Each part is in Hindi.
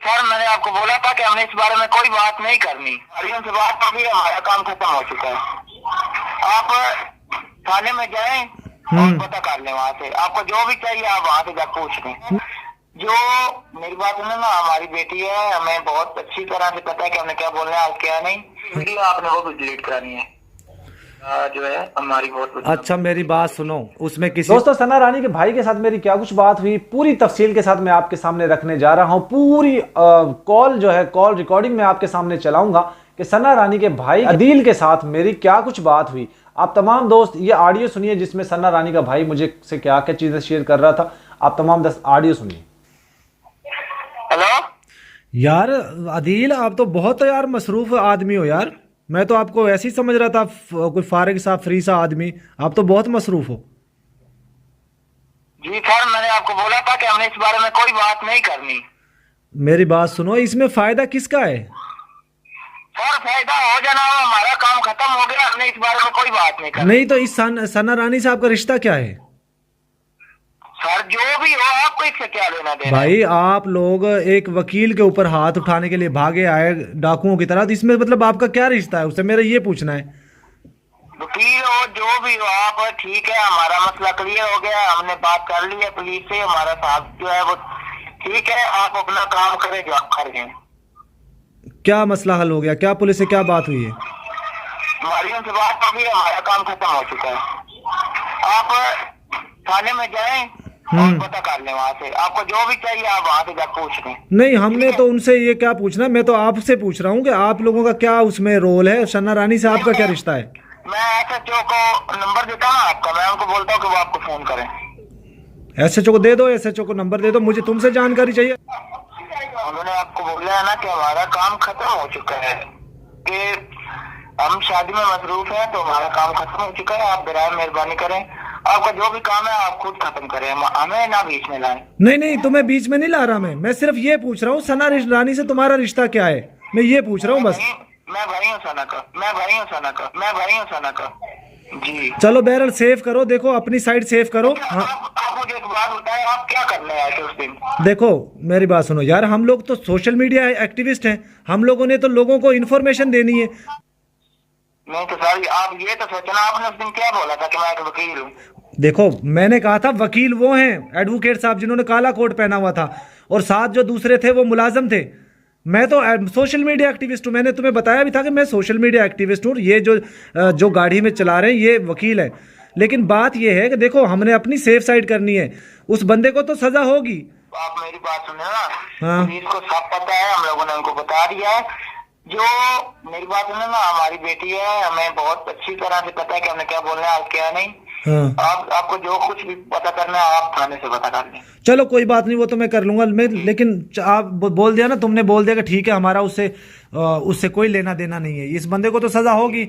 सर मैंने आपको बोला था कि हमने इस बारे में कोई बात नहीं करनी। हरियम से बात होगी, हमारा काम खत्म हो चुका है। आप थाने में जाएं और पता कर लें वहाँ से, आपको जो भी चाहिए आप वहाँ से जाकर पूछ लें। जो मेरी बात सुने ना, हमारी बेटी है, हमें बहुत अच्छी तरह से पता है कि हमने क्या बोलना है और क्या नहीं। वीडियो आपने वो भी डिलीट करानी है जो है हमारी बहुत। अच्छा मेरी बात सुनो, उसमें किसी दोस्तों सना रानी के भाई के साथ मेरी क्या कुछ बात हुई पूरी तफसील के साथ मैं आपके सामने रखने जा रहा हूं। पूरी कॉल जो है कॉल रिकॉर्डिंग में आपके सामने चलाऊंगा कि सना रानी के भाई अदील के साथ मेरी क्या कुछ बात हुई। आप तमाम दोस्त ये ऑडियो सुनिए जिसमें सना रानी का भाई मुझे से क्या क्या चीजें शेयर कर रहा था। आप तमाम ऑडियो सुनिए। हेलो यार अदील, आप तो बहुत यार मसरूफ आदमी हो यार। मैं तो आपको ऐसे ही समझ रहा था कोई फारिग सा फ्री सा आदमी, आप तो बहुत मसरूफ हो। जी सर मैंने आपको बोला था कि हमने इस बारे में कोई बात नहीं करनी। मेरी बात सुनो, इसमें फायदा किसका है? सर फायदा हो जाना, हमारा काम खत्म हो गया, हमने इस बारे में कोई बात नहीं करनी। नहीं तो इस सना रानी से आपका रिश्ता क्या है? सर जो भी हो आपको इससे क्या लेना देना। भाई आप लोग एक वकील के ऊपर हाथ उठाने के लिए भागे आए डाकुओं की तरह, तो इसमें मतलब आपका क्या रिश्ता है उससे, मेरा ये पूछना है। वकील हो जो भी हो आप, ठीक है हमारा मसला क्लियर हो गया, हमने बात कर ली है पुलिस से, हमारा साहब जो है वो ठीक है, आप अपना काम करें जो आप कर गए। क्या मसला हल हो गया? क्या पुलिस से क्या बात हुई है? हमारी उनसे बात होगी, हमारा काम खत्म हो चुका है। आप थाने में जाएं और पता कर लें वहाँ से, आपको जो भी चाहिए आप वहाँ से जाकर पूछ लें। नहीं हमने तो उनसे ये क्या पूछना, मैं तो आपसे पूछ रहा हूँ कि आप लोगों का क्या उसमें रोल है, सना रानी से आपका क्या रिश्ता है? मैं SHO को नंबर देता हूँ आपका, मैं उनको बोलता हूँ कि वो आपको फोन करें। SHO को दे दो, SHO को नंबर दे दो, मुझे तुमसे जानकारी चाहिए। उन्होंने आपको बोला है ना कि हमारा काम खत्म हो चुका है, कि हम शादी में मसरूफ हैं, तो हमारा काम खत्म हो चुका है, आप बराए मेहरबानी करें, आपका जो भी काम है आप खुद खत्म करें, हमें ना बीच में लाएं। नहीं तुम्हें बीच में नहीं ला रहा, मैं सिर्फ ये पूछ रहा हूँ सना रानी से तुम्हारा रिश्ता क्या है, मैं ये पूछ रहा हूँ बस। मैं भाई हूँ सना का, मैं भाई हूँ सना का, मैं भाई हूँ सना का जी। चलो बहरहाल सेव करो, देखो अपनी साइड सेव करो। हाँ आप मुझे एक बात बताएं, आप क्या करने आए थे उस दिन? देखो मेरी बात सुनो यार, हम लोग तो सोशल मीडिया एक्टिविस्ट हैं, हम लोगों ने तो लोगों को इन्फॉर्मेशन देनी है। नहीं तो सर आप ये तो सोचना, आपने उस दिन क्या बोला था कि मैं एक वकील हूँ। देखो मैंने कहा था वकील वो हैं एडवोकेट साहब जिन्होंने काला कोट पहना हुआ था, और साथ जो दूसरे थे वो मुलाजम थे। मैं तो सोशल मीडिया एक्टिविस्ट हूँ, मैंने तुम्हें बताया भी था कि मैं सोशल मीडिया एक्टिविस्ट हूँ। ये जो गाड़ी में चला रहे हैं ये वकील है। लेकिन बात ये है कि देखो हमने अपनी सेफ साइड करनी है, उस बंदे को तो सजा होगी। आप मेरी बात सुने ना, हाँ। पुलिस को सब पता है, हम लोगों ने उनको बता दिया है। जो मेरी बात सुने ना, हमारी बेटी है, हमें बहुत अच्छी तरह से पता है कि हमने क्या बोलना है और क्या नहीं। हाँ। आपको जो कुछ भी पता करना है आप थाने से पता कर लें। चलो कोई बात नहीं, वो तो मैं कर लूंगा। मैं लेकिन आप बोल दिया ना, तुमने बोल दिया कि ठीक है हमारा उससे कोई लेना देना नहीं है, इस बंदे को तो सजा होगी।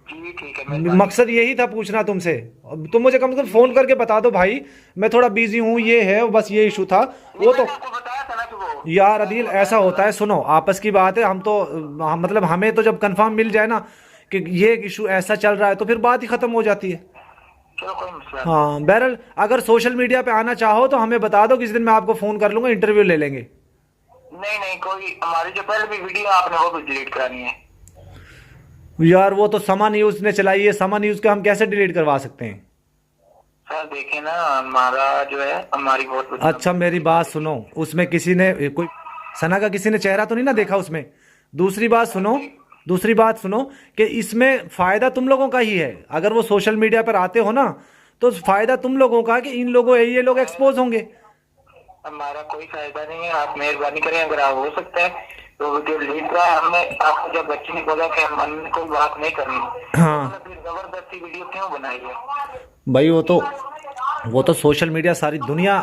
जी ठीक है, मकसद यही था पूछना तुमसे। तुम मुझे कम से कम फोन करके बता दो भाई, मैं थोड़ा बिजी हूँ, ये है बस ये इशू था वो तो। आपको बताया था ना सुबह। यार अदील ऐसा होता है, सुनो आपस की बात है, मतलब हमें तो जब कंफर्म मिल जाए ना कि ये इशू ऐसा चल रहा है तो फिर बात ही खत्म हो जाती है। चलो कोई मसला नहीं। हाँ बहरहाल अगर सोशल मीडिया पे आना चाहो तो हमें बता दो, किसी दिन मैं आपको फोन कर लूंगा, इंटरव्यू ले लेंगे। नहीं कोई, हमारी जो पहले भी वीडियो आपने वो भी डिलीट करानी है। यार वो तो समा न्यूज ने चलाई है, समा न्यूज के हम कैसे डिलीट करवा सकते हैं? सर देखे ना, हमारा जो है हमारी बहुत। अच्छा मेरी बात सुनो, उसमें किसी ने कोई सना का किसी ने चेहरा तो नहीं ना देखा उसमें? दूसरी बात सुनो कि इसमें फायदा तुम लोगों का ही है। अगर वो सोशल मीडिया पर आते हो ना तो फायदा तुम लोगों का कि इन लोगों ये लोग एक्सपोज होंगे। हमारा कोई फायदा नहीं है, आप मेहरबानी करें, अगर आप हो सकता है तो वीडियो डिलीट करा। हमने आपको जब बच्चे ने बोला कि हमने कोई बात नहीं करनी, हाँ तो फिर जबरदस्ती वीडियो क्यों बनाई है? भाई वो तो सोशल मीडिया सारी दुनिया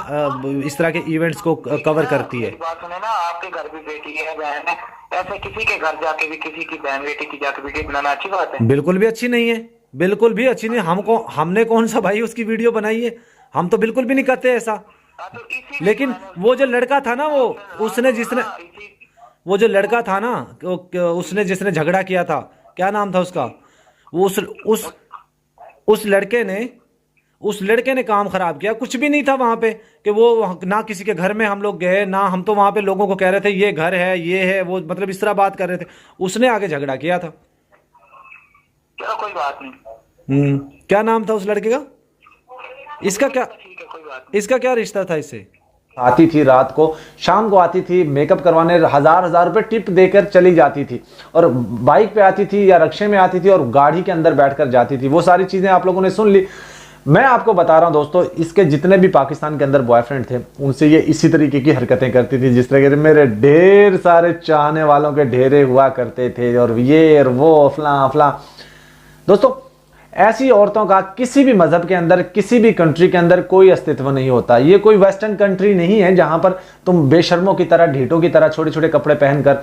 इस तरह के इवेंट्स को कवर करती है। बात सुने ना, आपके घर भी बेटी है, बहन है, ऐसे किसी के घर जाके भी किसी की बहन बेटी की जाके वीडियो बनाना अच्छी बात है? बिल्कुल भी अच्छी नहीं है, बिल्कुल भी अच्छी नहीं। हमने कौन सा भाई उसकी वीडियो बनाई है, हम तो बिल्कुल भी नहीं करते ऐसा। तो लेकिन वो जो लड़का था ना, वो जो लड़का था ना, उसने जिसने झगड़ा किया था, क्या नाम था उसका, वो उस लड़के ने उस लड़के ने काम खराब किया। कुछ भी नहीं था वहां पे कि वो ना किसी के घर में हम लोग गए, ना हम तो वहां पे लोगों को कह रहे थे ये घर है ये है वो, मतलब इस तरह बात कर रहे थे। उसने आगे झगड़ा किया था। चलो कोई बात नहीं। क्या नाम था उस लड़के का? इसका क्या, ठीक है कोई बात नहीं। इसका क्या रिश्ता था इससे? आती थी रात को, शाम को आती थी मेकअप करवाने, हजार रुपए टिप देकर चली जाती थी, और बाइक पे आती थी या रिक्शे में आती थी और गाड़ी के अंदर बैठकर जाती थी। वो सारी चीजें आप लोगों ने सुन ली। मैं आपको बता रहा हूं दोस्तों, इसके जितने भी पाकिस्तान के अंदर बॉयफ्रेंड थे उनसे ये इसी तरीके की हरकतें करती थी जिस तरह के मेरे ढेर सारे चाहने वालों के ढेरे हुआ करते थे, और ये और वो फला फला। दोस्तों ऐसी औरतों का किसी भी मजहब के अंदर, किसी भी कंट्री के अंदर कोई अस्तित्व नहीं होता। ये कोई वेस्टर्न कंट्री नहीं है जहां पर तुम बेशर्मों की तरह, ढीठों की तरह छोटे छोटे कपड़े पहनकर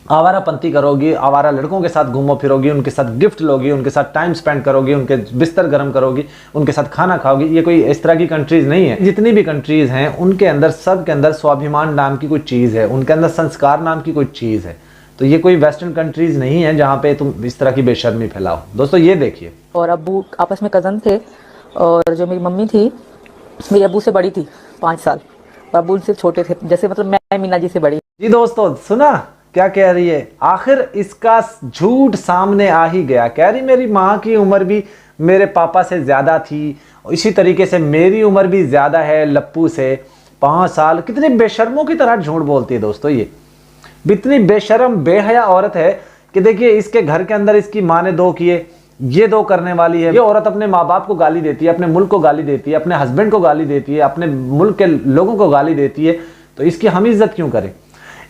आवारापंती करोगी, आवारा लड़कों के साथ घूमो फिरोगी, उनके साथ गिफ्ट लोगी, उनके साथ टाइम स्पेंड करोगी, उनके बिस्तर गर्म करोगी, उनके साथ खाना खाओगी। ये कोई इस तरह की कंट्रीज नहीं है। जितनी भी कंट्रीज हैं उनके अंदर, सब के अंदर स्वाभिमान नाम की कोई चीज़ है, उनके अंदर संस्कार नाम की कोई चीज़ है। तो ये कोई वेस्टर्न कंट्रीज नहीं है जहाँ पे तुम इस तरह की बेशर्मी फैलाओ। दोस्तों ये देखिए, और अब्बू आपस में कज़न थे, और जो मेरी मम्मी थी मेरे अब्बू से बड़ी थी 5 साल, और अब्बू उनसे छोटे थे, जैसे मतलब मैं मीना जी से बड़ी। जी दोस्तों सुना क्या कह रही है? आखिर इसका झूठ सामने आ ही गया। कह रही मेरी माँ की उम्र भी मेरे पापा से ज़्यादा थी, इसी तरीके से मेरी उम्र भी ज़्यादा है लप्पू से 5 साल। कितने बेशर्मों की तरह झूठ बोलती है दोस्तों। ये इतनी बेशर्म बेहया औरत है कि देखिए इसके घर के अंदर इसकी माँ ने 2 किए, ये 2 करने वाली है। ये औरत अपने माँ बाप को गाली देती है, अपने मुल्क को गाली देती है, अपने हस्बैंड को गाली देती है, अपने मुल्क के लोगों को गाली देती है। तो इसकी हम इज्जत क्यों करें?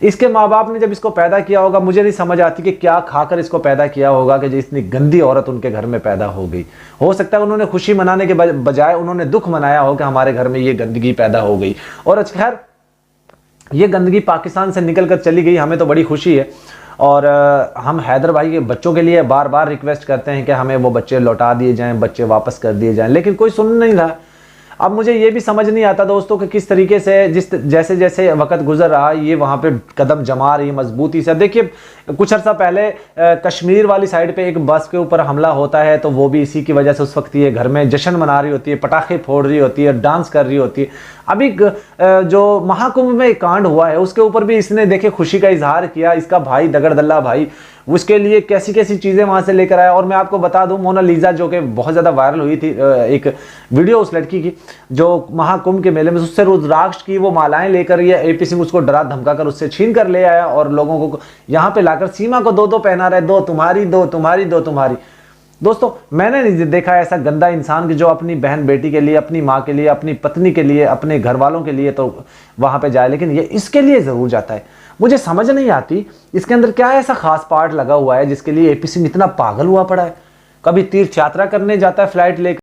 इसके माँ बाप ने जब इसको पैदा किया होगा, मुझे नहीं समझ आती कि क्या खाकर इसको पैदा किया होगा कि इतनी गंदी औरत उनके घर में पैदा हो गई। हो सकता है उन्होंने खुशी मनाने के बजाय उन्होंने दुख मनाया हो कि हमारे घर में ये गंदगी पैदा हो गई। और खैर ये गंदगी पाकिस्तान से निकल कर चली गई, हमें तो बड़ी खुशी है। और हम हैदर भाई के बच्चों के लिए बार बार रिक्वेस्ट करते हैं कि हमें वो बच्चे लौटा दिए जाएं, बच्चे वापस कर दिए जाएं, लेकिन कोई सुन नहीं रहा। अब मुझे ये भी समझ नहीं आता दोस्तों कि किस तरीके से जैसे जैसे वक्त गुजर रहा ये वहाँ पे कदम जमा रही मजबूती से। देखिए कुछ अर्सा पहले कश्मीर वाली साइड पे एक बस के ऊपर हमला होता है, तो वो भी इसी की वजह से उस वक्त ये घर में जश्न मना रही होती है, पटाखे फोड़ रही होती है, डांस कर रही होती है। अभी जो महाकुंभ में कांड हुआ है उसके ऊपर भी इसने देखे खुशी का इजहार किया। इसका भाई दगड़दल्ला भाई उसके लिए कैसी कैसी चीज़ें वहाँ से लेकर आया। और मैं आपको बता दूं, मोनालिसा जो कि बहुत ज़्यादा वायरल हुई थी, एक वीडियो उस लड़की की जो महाकुंभ के मेले में उससे रुद्राक्ष की वो मालाएं लेकर ये एपी सिंह उसको डरा धमका कर उससे छीन कर ले आया, और लोगों को यहाँ पे लाकर सीमा को 2-2 पहना रहे, 2 तुम्हारी 2 तुम्हारी 2 तुम्हारी। दोस्तों मैंने नहीं देखा ऐसा गंदा इंसान कि जो अपनी बहन बेटी के लिए, अपनी माँ के लिए, अपनी पत्नी के लिए, अपने घर वालों के लिए तो वहां पे जाए, लेकिन ये इसके लिए जरूर जाता है। मुझे समझ नहीं आती इसके अंदर क्या ऐसा खास पार्ट लगा हुआ है जिसके लिए एपी सिंह इतना पागल हुआ पड़ा है। कभी तीर्थ यात्रा करने जाता है फ्लाइट लेकर,